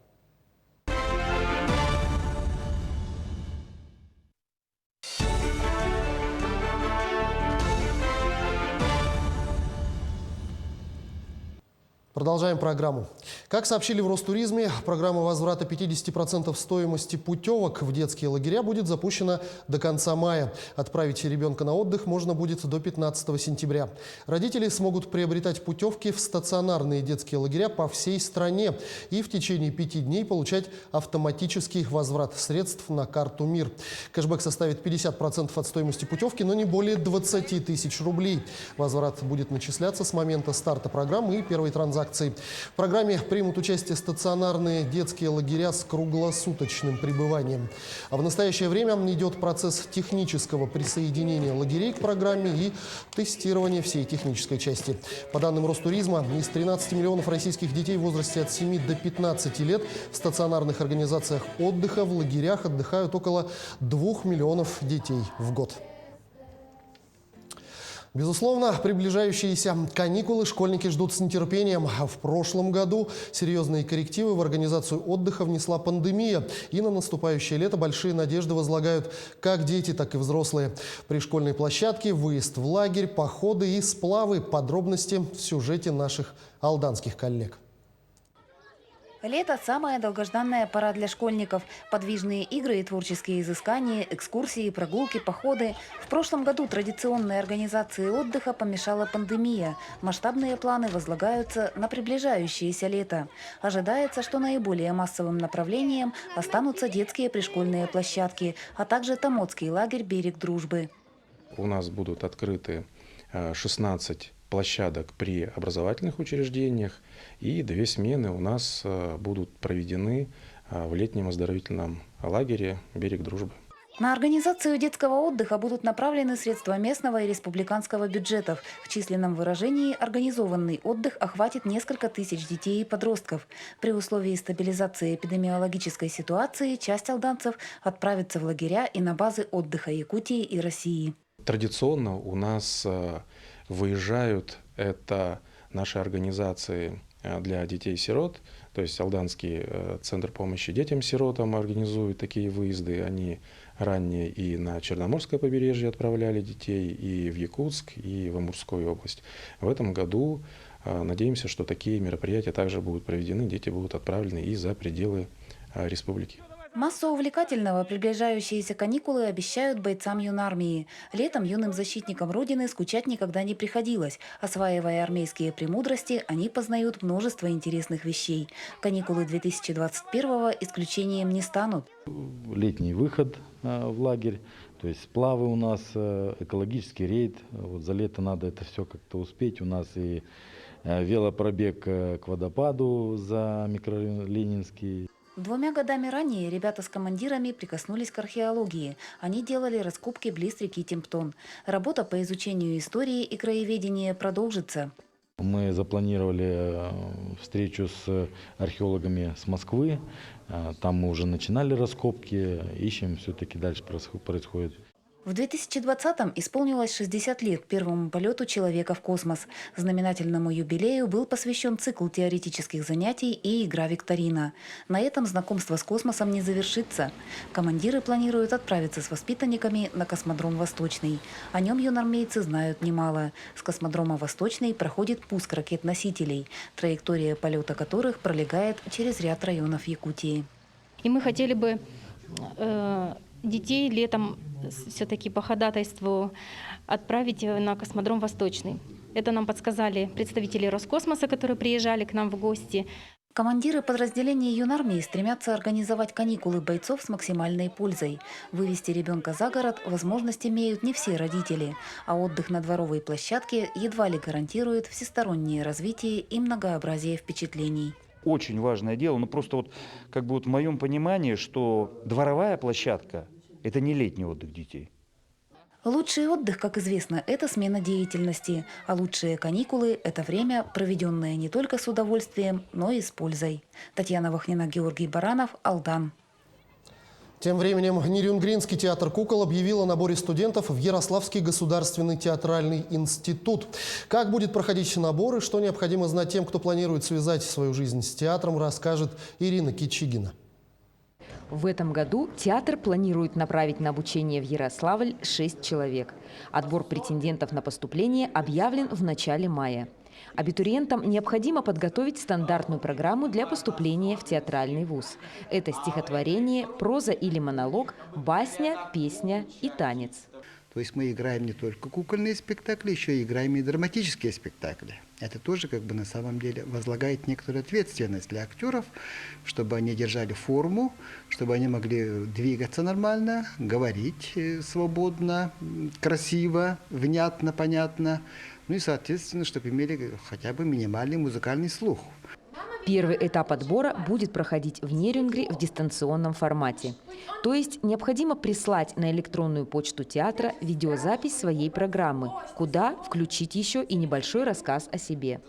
Продолжаем программу. Как сообщили в Ростуризме, программа возврата 50% стоимости путевок в детские лагеря будет запущена до конца мая. Отправить ребенка на отдых можно будет до 15 сентября. Родители смогут приобретать путевки в стационарные детские лагеря по всей стране и в течение 5 дней получать автоматический возврат средств на карту МИР. Кэшбэк составит 50% от стоимости путевки, но не более 20 тысяч рублей. Возврат будет начисляться с момента старта программы и первой транзакции. В программе примут участие стационарные детские лагеря с круглосуточным пребыванием. А в настоящее время идет процесс технического присоединения лагерей к программе и тестирования всей технической части. По данным Ростуризма, из 13 миллионов российских детей в возрасте от 7 до 15 лет в стационарных организациях отдыха в лагерях отдыхают около 2 миллионов детей в год. Безусловно, приближающиеся каникулы школьники ждут с нетерпением. В прошлом году серьезные коррективы в организацию отдыха внесла пандемия. И на наступающее лето большие надежды возлагают как дети, так и взрослые. При школьной площадке выезд в лагерь, походы и сплавы. Подробности в сюжете наших алданских коллег. Лето – самая долгожданная пора для школьников. Подвижные игры и творческие изыскания, экскурсии, прогулки, походы. В прошлом году традиционной организации отдыха помешала пандемия. Масштабные планы возлагаются на приближающееся лето. Ожидается, что наиболее массовым направлением останутся детские пришкольные площадки, а также Томодский лагерь «Берег дружбы». У нас будут открыты 16 площадок при образовательных учреждениях, и 2 смены у нас будут проведены в летнем оздоровительном лагере «Берег дружбы». На организацию детского отдыха будут направлены средства местного и республиканского бюджетов. В численном выражении организованный отдых охватит несколько тысяч детей и подростков. При условии стабилизации эпидемиологической ситуации часть алданцев отправится в лагеря и на базы отдыха Якутии и России. Традиционно у нас выезжают это наши организации для детей-сирот, то есть Алданский центр помощи детям-сиротам организует такие выезды. Они ранее и на Черноморское побережье отправляли детей, и в Якутск, и в Амурскую область. В этом году надеемся, что такие мероприятия также будут проведены, дети будут отправлены и за пределы республики. Массу увлекательного приближающиеся каникулы обещают бойцам юнармии. Летом юным защитникам Родины скучать никогда не приходилось. Осваивая армейские премудрости, они познают множество интересных вещей. Каникулы 2021-го исключением не станут. Летний выход в лагерь, то есть сплавы у нас, экологический рейд. Вот за лето надо это все как-то успеть. У нас и велопробег к водопаду за микрорайон Ленинский. 2 годами ранее ребята с командирами прикоснулись к археологии. Они делали раскопки близ реки Темптон. Работа по изучению истории и краеведения продолжится. Мы запланировали встречу с археологами с Москвы. Там мы уже начинали раскопки, ищем, все-таки дальше происходит. В 2020-м исполнилось 60 лет первому полету человека в космос. Знаменательному юбилею был посвящен цикл теоретических занятий и игра «Викторина». На этом знакомство с космосом не завершится. Командиры планируют отправиться с воспитанниками на космодром «Восточный». О нем юнармейцы знают немало. С космодрома «Восточный» проходит пуск ракет-носителей, траектория полета которых пролегает через ряд районов Якутии. И мы хотели бы детей летом все-таки по ходатайству отправить на космодром «Восточный». Это нам подсказали представители Роскосмоса, которые приезжали к нам в гости. Командиры подразделений юнармии стремятся организовать каникулы бойцов с максимальной пользой. Вывести ребенка за город возможность имеют не все родители, а отдых на дворовой площадке едва ли гарантирует всестороннее развитие и многообразие впечатлений. Очень важное дело, но просто в моем понимании, что дворовая площадка – это не летний отдых детей. Лучший отдых, как известно, это смена деятельности, а лучшие каникулы – это время, проведенное не только с удовольствием, но и с пользой. Татьяна Вахнина, Георгий Баранов, Алдан. Тем временем Нерюнгринский театр кукол объявил о наборе студентов в Ярославский государственный театральный институт. Как будет проходить набор и что необходимо знать тем, кто планирует связать свою жизнь с театром, расскажет Ирина Кичигина. В этом году театр планирует направить на обучение в Ярославль 6 человек. Отбор претендентов на поступление объявлен в начале мая. Абитуриентам необходимо подготовить стандартную программу для поступления в театральный вуз. Это стихотворение, проза или монолог, басня, песня и танец. То есть мы играем не только кукольные спектакли, еще и играем и драматические спектакли. Это тоже на самом деле возлагает некоторую ответственность для актеров, чтобы они держали форму, чтобы они могли двигаться нормально, говорить свободно, красиво, внятно, понятно. Ну и, соответственно, чтобы имели хотя бы минимальный музыкальный слух. Первый этап отбора будет проходить в Нерюнгри в дистанционном формате. То есть необходимо прислать на электронную почту театра видеозапись своей программы, куда включить еще и небольшой рассказ о себе.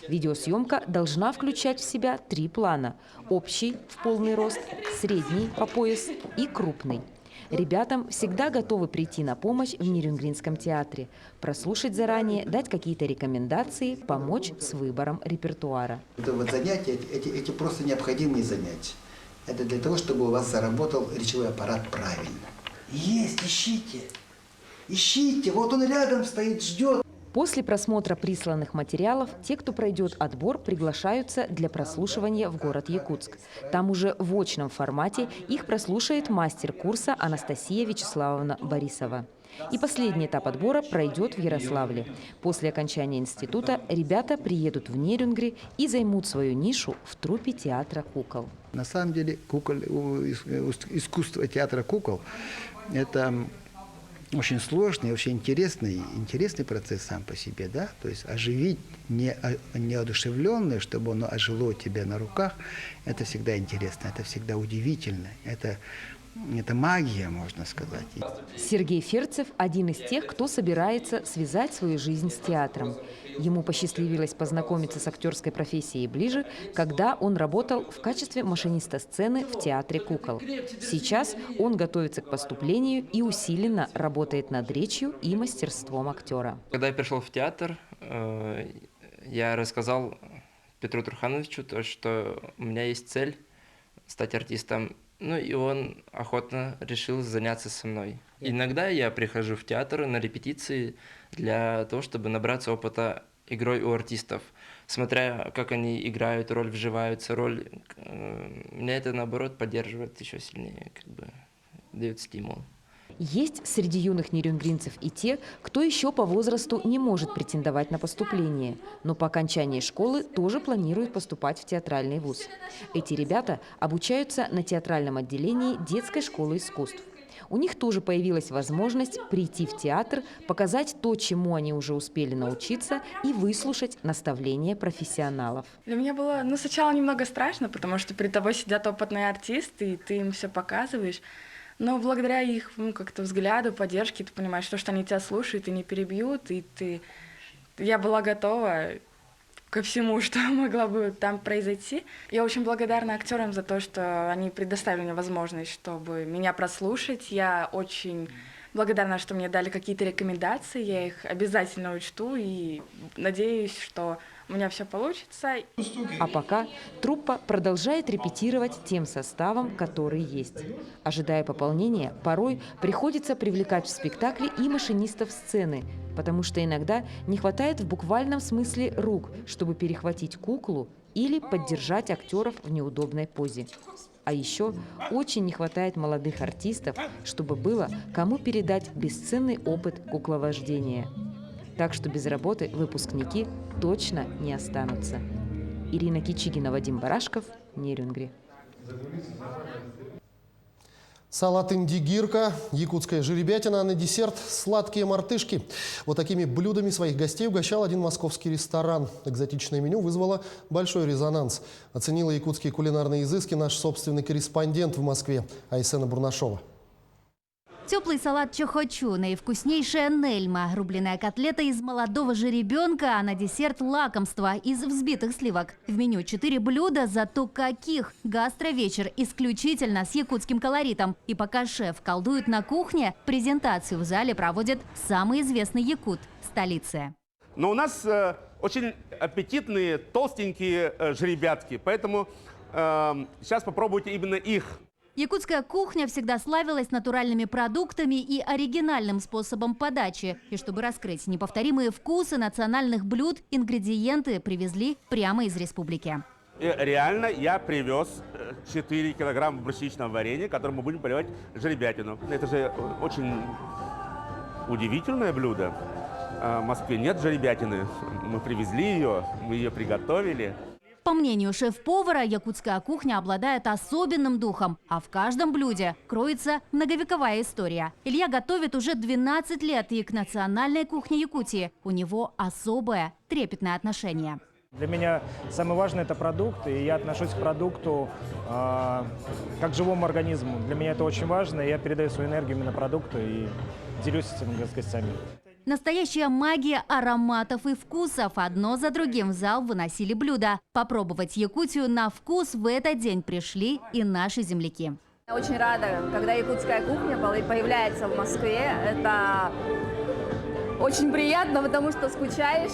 Видеосъемка должна включать в себя 3 плана – общий в полный рост, средний по пояс и крупный. Ребятам всегда готовы прийти на помощь в Нерюнгринском театре, прослушать заранее, дать какие-то рекомендации, помочь с выбором репертуара. Это занятия, эти просто необходимые занятия. Это для того, чтобы у вас заработал речевой аппарат правильно. Есть, ищите, ищите, вот он рядом стоит, ждет. После просмотра присланных материалов, те, кто пройдет отбор, приглашаются для прослушивания в город Якутск. Там уже в очном формате их прослушает мастер курса Анастасия Вячеславовна Борисова. И последний этап отбора пройдет в Ярославле. После окончания института ребята приедут в Нерюнгри и займут свою нишу в труппе театра кукол. На самом деле искусство театра кукол – это очень сложный, очень интересный процесс сам по себе, да, то есть оживить неодушевленное, чтобы оно ожило у тебя на руках, это всегда интересно, это всегда удивительно, это магия, можно сказать. Сергей Ферцев – один из тех, кто собирается связать свою жизнь с театром. Ему посчастливилось познакомиться с актерской профессией ближе, когда он работал в качестве машиниста сцены в театре кукол. Сейчас он готовится к поступлению и усиленно работает над речью и мастерством актера. Когда я пришел в театр, я рассказал Петру Трухановичу, что у меня есть цель стать артистом. Ну и он охотно решил заняться со мной. Иногда я прихожу в театр на репетиции для того, чтобы набраться опыта игрой у артистов. Смотря как они играют роль, вживаются роль, меня это наоборот поддерживает еще сильнее, как бы дает стимул. Есть среди юных нерюнгринцев и те, кто еще по возрасту не может претендовать на поступление, но по окончании школы тоже планируют поступать в театральный вуз. Эти ребята обучаются на театральном отделении детской школы искусств. У них тоже появилась возможность прийти в театр, показать то, чему они уже успели научиться, и выслушать наставления профессионалов. Для меня было сначала немного страшно, потому что перед тобой сидят опытные артисты, и ты им все показываешь. Но благодаря их как-то взгляду, поддержке, ты понимаешь, что они тебя слушают и не перебьют, и я была готова ко всему, что могло бы там произойти. Я очень благодарна актерам за то, что они предоставили мне возможность, чтобы меня прослушать. Я очень благодарна, что мне дали какие-то рекомендации, я их обязательно учту и надеюсь, что у меня все получится. А пока труппа продолжает репетировать тем составом, который есть. Ожидая пополнения, порой приходится привлекать в спектакле и машинистов сцены, потому что иногда не хватает в буквальном смысле рук, чтобы перехватить куклу или поддержать актеров в неудобной позе. А еще очень не хватает молодых артистов, чтобы было кому передать бесценный опыт кукловождения. Так что без работы выпускники точно не останутся. Ирина Кичигина, Вадим Барашков, Нерюнгри. Салат индигирка, якутская жеребятина, а на десерт сладкие мартышки. Вот такими блюдами своих гостей угощал один московский ресторан. Экзотичное меню вызвало большой резонанс. Оценила якутские кулинарные изыски наш собственный корреспондент в Москве Айсена Бурнашова. Теплый салат чохочу, наивкуснейшая нельма, рубленая котлета из молодого жеребенка, а на десерт лакомство из взбитых сливок. В меню 4 блюда, зато каких! Гастровечер исключительно с якутским колоритом. И пока шеф колдует на кухне, презентацию в зале проводит самый известный якут столицы. Но у нас очень аппетитные, толстенькие жеребятки, поэтому сейчас попробуйте именно их. Якутская кухня всегда славилась натуральными продуктами и оригинальным способом подачи. И чтобы раскрыть неповторимые вкусы национальных блюд, ингредиенты привезли прямо из республики. Реально я привез 4 килограмма брусничного варенья, которым мы будем поливать жеребятину. Это же очень удивительное блюдо. В Москве нет жеребятины. Мы привезли ее, мы ее приготовили. По мнению шеф-повара, якутская кухня обладает особенным духом, а в каждом блюде кроется многовековая история. Илья готовит уже 12 лет, и к национальной кухне Якутии у него особое трепетное отношение. Для меня самое важное – это продукт, и я отношусь к продукту как к живому организму. Для меня это очень важно, и я передаю свою энергию именно продукту и делюсь этим с гостями. Настоящая магия ароматов и вкусов. Одно за другим в зал выносили блюда. Попробовать Якутию на вкус в этот день пришли и наши земляки. Я очень рада, когда якутская кухня появляется в Москве. Это очень приятно, потому что скучаешь,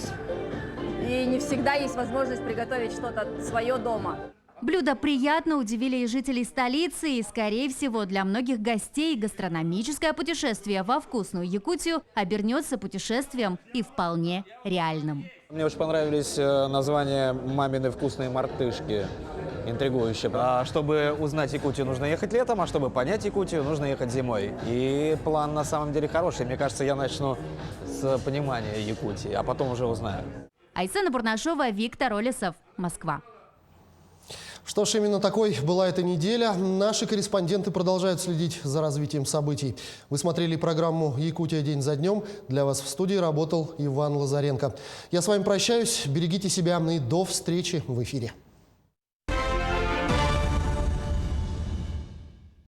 и не всегда есть возможность приготовить что-то свое дома. Блюда приятно удивили и жителей столицы, и, скорее всего, для многих гостей гастрономическое путешествие во вкусную Якутию обернется путешествием и вполне реальным. Мне очень понравились названия «Мамины вкусные мартышки». Интригующе. Чтобы узнать Якутию, нужно ехать летом, а чтобы понять Якутию, нужно ехать зимой. И план на самом деле хороший. Мне кажется, я начну с понимания Якутии, а потом уже узнаю. Айсена Бурнашова, Виктор Олесов, Москва. Что ж, именно такой была эта неделя. Наши корреспонденты продолжают следить за развитием событий. Вы смотрели программу «Якутия. День за днем». Для вас в студии работал Иван Лазаренко. Я с вами прощаюсь. Берегите себя и до встречи в эфире.